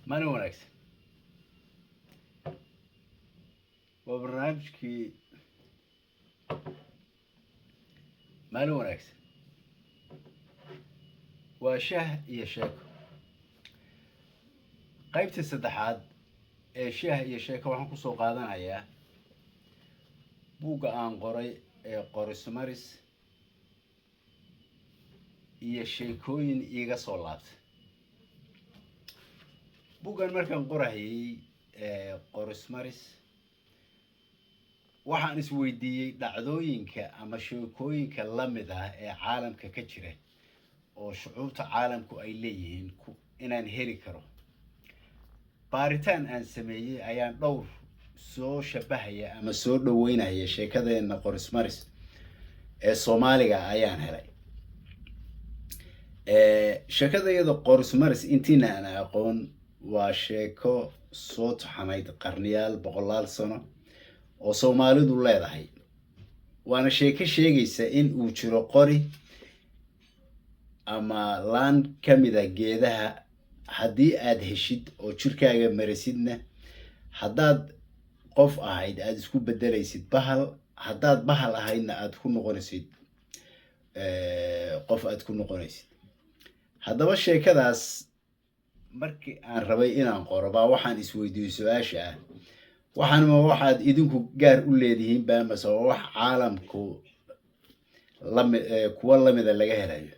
maalin wanaagsan. waa barnaamijkii maalin wanaagsan. waa shaah iyo sheeko. qaybtii saddexaad ee shaah iyo sheeko waxaan kusoo qaadanayaa buugga aan qoray ee qorismaris iyo sheekooyin iiga soo laabtay. buuggan markaan qorahayay qorismaris waxaan isweydiiyey dhacdooyinka ama sheekooyinka lamid ah ee caalamka ka jira oo shucuubta caalamku ay leeyihiin inaan heli karo. baaritaan aan sameeyey ayaan dhowr soo shabahaya ama soo dhaweynaya sheekadeena qorismaris ee soomaaliga ayaan helay. sheekadayada qorismaris intiina aan aqoon waa sheeko soo taxanayd qarniyaal boqolaal sano oo soomaalidu leedahay. waana sheeko sheegaysa in uu jiro qori ama laan ka mida geedaha haddii aad heshid oo jirkaaga marasidna haddaad qof ahayd aada isku bedelaysid bahal, haddaad bahal ahaydna aada ku noqonaysid qof aada ku noqonaysid. haddaba sheekadaas markii aan rabay inaan qoro baa waxaan isweydiiyey su-aasha ah, waxaanma waxaad idinku gaar u leedihiin ba mase waa wax caalamku kuwa lamida laga helayo.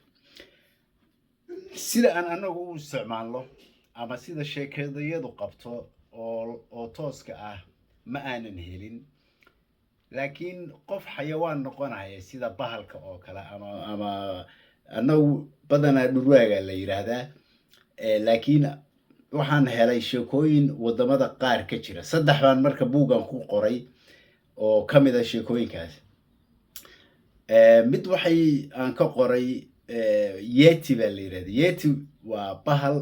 sida aan anagu u isticmaalno ama sida sheekadayadu qabto oo tooska ah ma aanan helin, laakiin qof xayawaan noqonaya sida bahalka oo kale ama anagu badanaa dhurwaaga la yidhaahdaa. laakiin waxaan helay sheekooyin wadamada qaar ka jira. 3 baan marka buuggan ku qoray oo ka mid a sheekooyinkaas. mid waxay aan ka qoray yeti baa la yidhahda. yeti waa bahal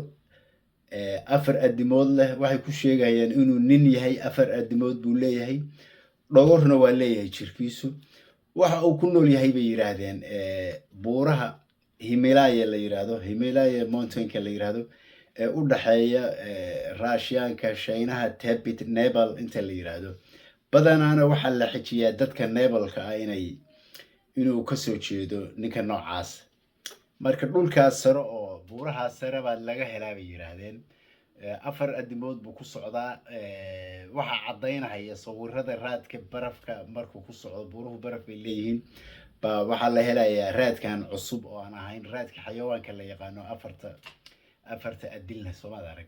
4 adimood leh. waxay ku sheegayaan inuu nin yahay. 4 adimood buu leeyahay, dhogorna waa leeyahay jirkiisu. waxa uu ku nool yahay bay yidhaahdeen buuraha himalaya la yidhaahdo, himalaya mountainka la yidhaahdo ee u dhaxeeya raashiyaanka, shaynaha, tibet, nepal inta la yidhaahdo. badanaana waxaa la xijiyaa dadka nepalka ah inuu kasoo jeedo ninka noocaas. marka dhulkaas sare oo buurahaas sare baa laga helaa bay yidhaahdeen. 4 adimood buu ku socdaa. waxaa caddaynahaya sawirada raadka barafka markuu ku socdo. buuruhu baraf bay leeyihiin. waxaa la helayaa raadkan cusub oo aan ahayn raadka xayawaanka la yaqaano afarta adilna soomaad arag.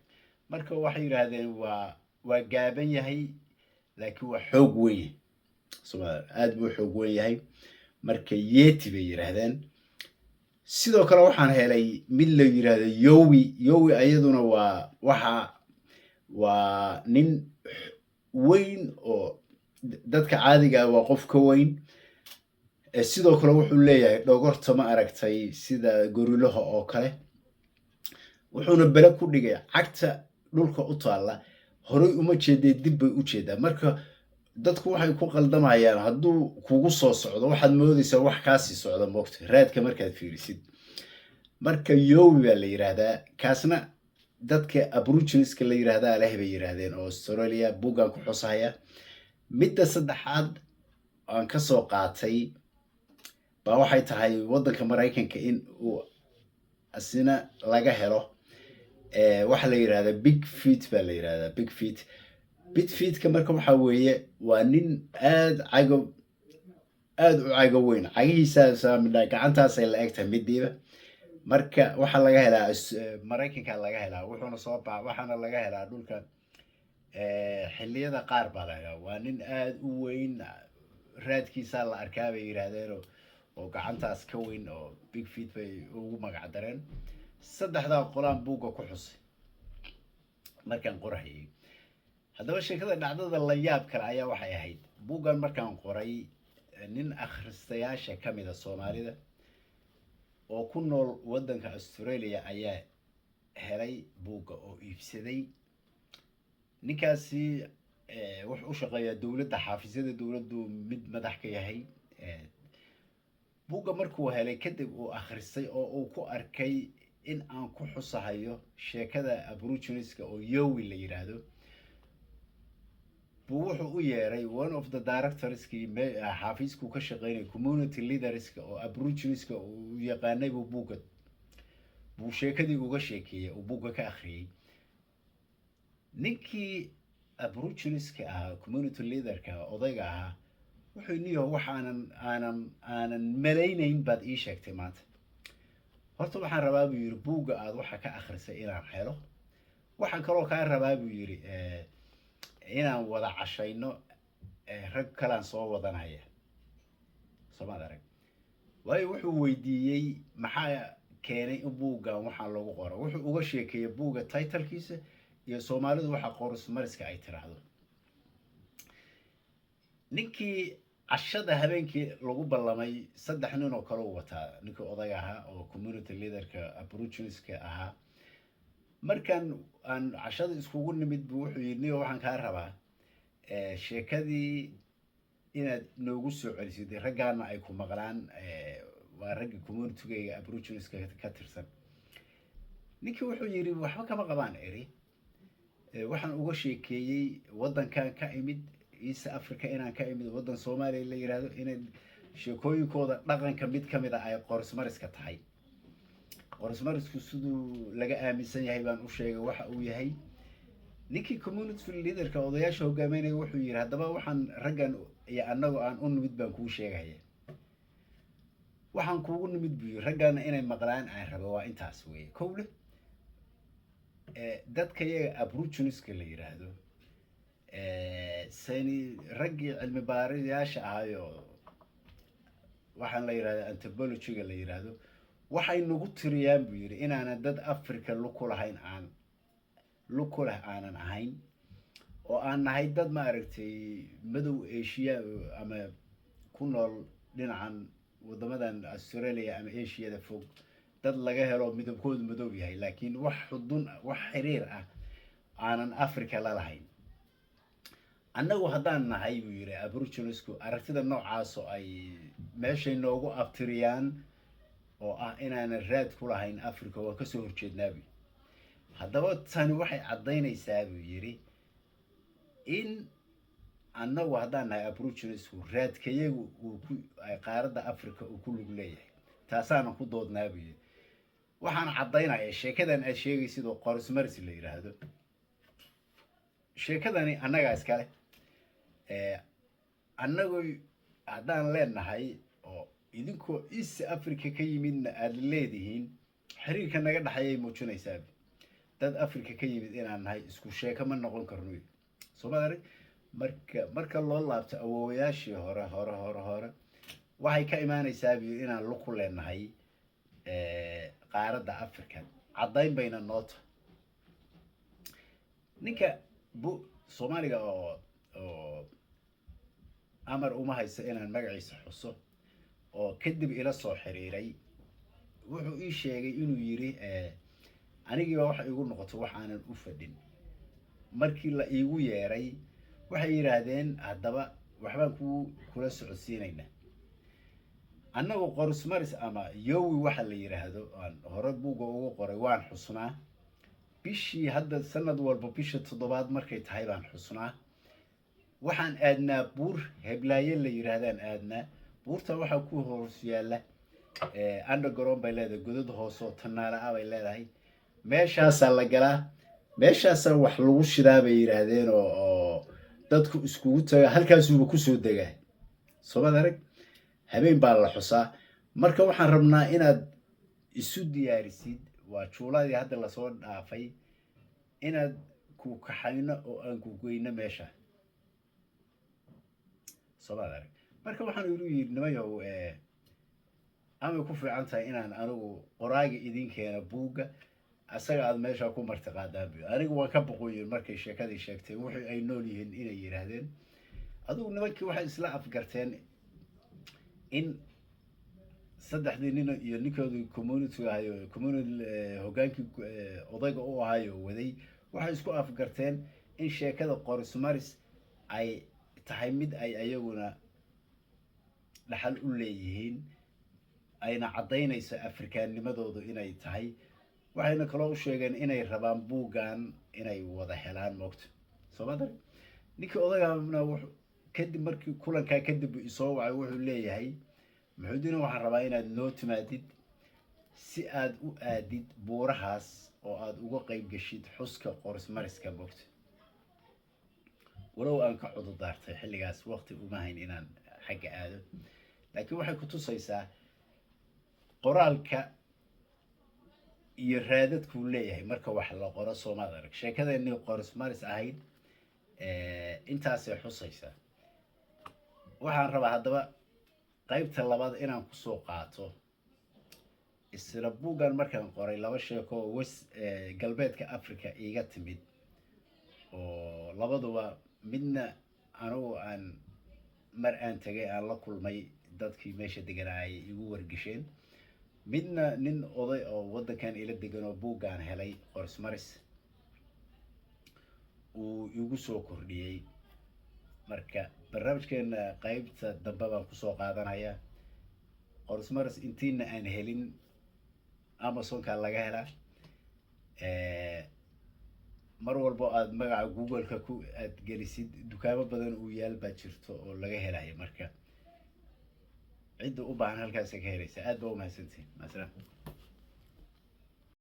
marka waxay yidhaahdeen waa gaaban yahay laakiin waa xoog weyn. aada buu xoog weyn yahay. marka yeti bay yidhaahdeen. sidoo kale waxaan helay mid la yidhaahdo yowi ayaduna waa nin weyn oo dadka caadiga ah waa qof ka weyn. sidoo kale wuxuu leeyahay dhogorta ma aragtay sida gorilaha oo kale. wuxuuna bele ku dhigay cagta dhulka u taalla horay uma jeedee dib bay u jeedaa. marka dadku waxay ku qaldamayaan hadduu kugu soo socdo waxaad moodaysaa wax kaasii socda moogta raadka markaad fiirisid. marka yowi baa la yidhaahdaa. kaasna dadka aboriginiska la yidhaahdaa leh bay yidhaahdeen oo australia. buuggan ku xusahaya. midda saddexaad aan kasoo qaatay baa waxay tahay waddanka maraykanka in uu asina laga helo waxa la yidhahda big feet baa la yidhahdaa. big feetka marka waxaa weeye waa nin aada u cago weyn. cagihiisa gacantaasay la eg tahay midiiba. marka waxaa laga helaa maraykanka laga helaa. waxaana laga helaa dhulka xilliyada qaar baa laga helaa. waa nin aada u weyn. raadkiisaa la arkaa bay yidhaahdeen oo gacantaas ka weyn oo big feet bay ugu magac dareen. 3daa qolaan buugga ku xusay markaan qorahayay. haddaba sheekada dhacdada la yaab kale ayaa waxay ahayd buuggan markaan qoray nin akhristayaasha ka mida soomaalida oo ku nool waddanka australia ayaa helay buugga oo iibsaday. ninkaasi wuxuu u shaqeeyaa dowladda, xaafisyada dowladdu mid madax ka yahay. buugga markuu helay kadib uu akhristay oo uu ku arkay in aan ku xusahayo sheekada aboriginiska oo yowi la yidhaahdo buu wuxuu u yeeray one of the directorskii xaafiiskuu ka shaqeynaya community leaderska oo aboriginiska uu yaqaanay buu sheekadii uga sheekeeyey uu buugga ka akhriyey ninkii aboriginiska ahaa community leaderka odayga ahaa wuxuu niyo wax aanan malaynayn baad ii sheegtay maanta horta waxaan rabaa buu yidhi buugga aad waxa ka akhrisay inaan helo waxaan kaloo kaa rabaa buu yidhi inaan wada cashayno rag kalaan soo wadanaya soomaad arag waayo wuxuu weydiiyey maxaa keenay in buuggan waxaa lagu qoro wuxuu uga sheekeeyey buugga titlkiisa iyo soomaalidu waxa qorus mariska ay tiraahdo ninkii cashada habeenkii lagu ballamay 3 nin oo kale u wataa ninkii odaga ahaa oo community leaderka aboriginiska ahaa markan aan cashada iskugu nimid buu wuxuu yidhi niyo waxaan kaa rabaa sheekadii inaad noogu soo celisid raggaana ay ku maqlaan waa ragga communitygayga aboriginiska ka tirsan ninkii wuxuu yidhi waxba kama qabaan eri waxaan uga sheekeeyey waddankan ka imid East Africa inaan ka imid waddan Soomaaliya la yiraahdo inay sheekooyinkooda dhaqanka mid kamid ah ay qorsmariska tahay qorsmarisku siduu laga aaminsan yahay baan u sheegay waxa uu yahay ninkii community leaderka odayaasha hogaaminaya wuxuu yiri haddaba waxaan raggan iyo annagu aan u nimid baan kuu sheegaya waxaan kuugu nimid buu raggan inay maqlaan aan rabo waa intaas weeye kowle dadka iyaga aboriginiska la yiraahdo sani raggii cilmi baarayaasha ahayo waxaan la yiraahdaa anthropology-ga la yiraahdo waxay nagu tiriyaan buu yiri inaan dad Africa aanan ahayn oo aan nahay dad ma aragtay madow Asia ama ku nool dhinacan wadamadan Australia ama Asia fog dad laga helo midabkoodu madow yahay laakiin wax xiriir ah aanan Africa la lahayn annagu haddaan nahay buu yiri aboriginisku aragtida noocaas oo ay meeshay noogu abtiriyaan oo ah inaan raad ku lahayn Africa waa ka soo horjeednaa haddaba tani waxay cadeynaysaa buu yiri in annagu haddaan nahay aboriginisku raadkayagu uu ku ay qaaradda Africa uu ku lug leeyahay taasaan ku doodnaa buu yiri waxaan cadeynayaa sheekadan ay sheegay sidoo qorsmaris la yiraahdo sheekadani annaga iskale annagu haddaan leenahay oo idinkoo East Africa ka yimidna aad leedihiin xiriirka naga dhaxayay muujinaysaa dad Africa ka yimid inaan nahay isku sheeko ma noqon karno Soomaaliya marka loo laabto awoowayaashii hore waxay ka imaanaysaa inaan lu ku leenahay qaaradda Africa cadayn bayna noota ninka Soomaaliga oo amar uma hayso inaan magaciisa xuso oo kadib ila soo xiriiray wuxuu ii sheegay inuu yiri anigii waxa igu noqoto wax aanan u fadhin markii la iigu yeeray waxay yiraahdeen haddaba waxbaan kula socodsiinayna annagu qorsmaris ama yowi waxa la yiraahdo aan hore buuga ugu qoray waan xusnaa bishii hadda sanad walba bisha 7 markay tahay baan xusnaa waxaan aadnaa buur heblaaye la yiraahdaan aadnaa buurta waxa ku hoos yaala underground bay leedahay godad hoos oo tanaala ah bay leedahay meeshaas la galaa meeshaas wax lagu shidaa bay yiraahdeen oo dadku iskugu taga halkaas uu ku soo degaa Soomaaliya arag habeen baa la xusaa marka waxaan rabnaa inaad isu diyaarisid waa juuladii hadda la soo dhaafay inaad ku kaxayno oo aan ku goyno meesha Soomaaliya marka waxaan yiri nimayow ama ku fiican tahay inaan anigu qoraaga idin keeno buuga asaga aad meesha ku martiqaadaan anigu waan ka boqoyay markay sheekadii sheegtay wixii ay nool yihiin inay yiraahdeen adigu nimankii waxay isla afgarteen in 3 nin iyo ninkoodu community hogaankii odayga u ahayo waday waxay isku afgarteen in sheekada qorsmaris ay tahay mid ay ayaguna dhaxal u leeyihiin ayna cadeynayso Afrikaanimadoodu inay tahay waxayna kaloo u sheegeen inay rabaan buuggan inay wada helaan moogta soomada ninkii odagaana wuxuu kadib markii kulankaa kadib isoo wacay wuxuu leeyahay maxuudina waxaan rabaa inaad noo timaadid si aad u aadid buurahaas oo aad uga qayb gashid xuska qorismariska moogta walow aan ka cududaartay xilligaas waqti uma hayn inaan xagga aado laakiin waxay ku tusaysaa qoraalka iyo raadadkuu leeyahay marka wax la qoro soomaad arag sheekadeenii qorismaris ahayd intaasay xusaysaa waxaan rabaa haddaba qaybta labaad inaan kusoo qaato isla buuggan markaan qoray laba sheeko oo galbeedka africa iiga timid oo labaduba midna anugu aan mar aan tagay aan la kulmay dadkii meesha deganaayay igu wargasheen midna nin oday oo waddankan ila degan oo buuggaan helay qorismaris uu igu soo kordhiyey marka barnaamijkeena qaybta dambe baan kusoo qaadanaya qorismaris intiina aan helin amazonka laga helaa mar walbo aad magaca google-ka ku aad gelisid dukaamo badan uu yaal baa jirto oo laga helayo marka cidda u baahan halkaas ka helaysa aad baa u mahadsantihin maasalaam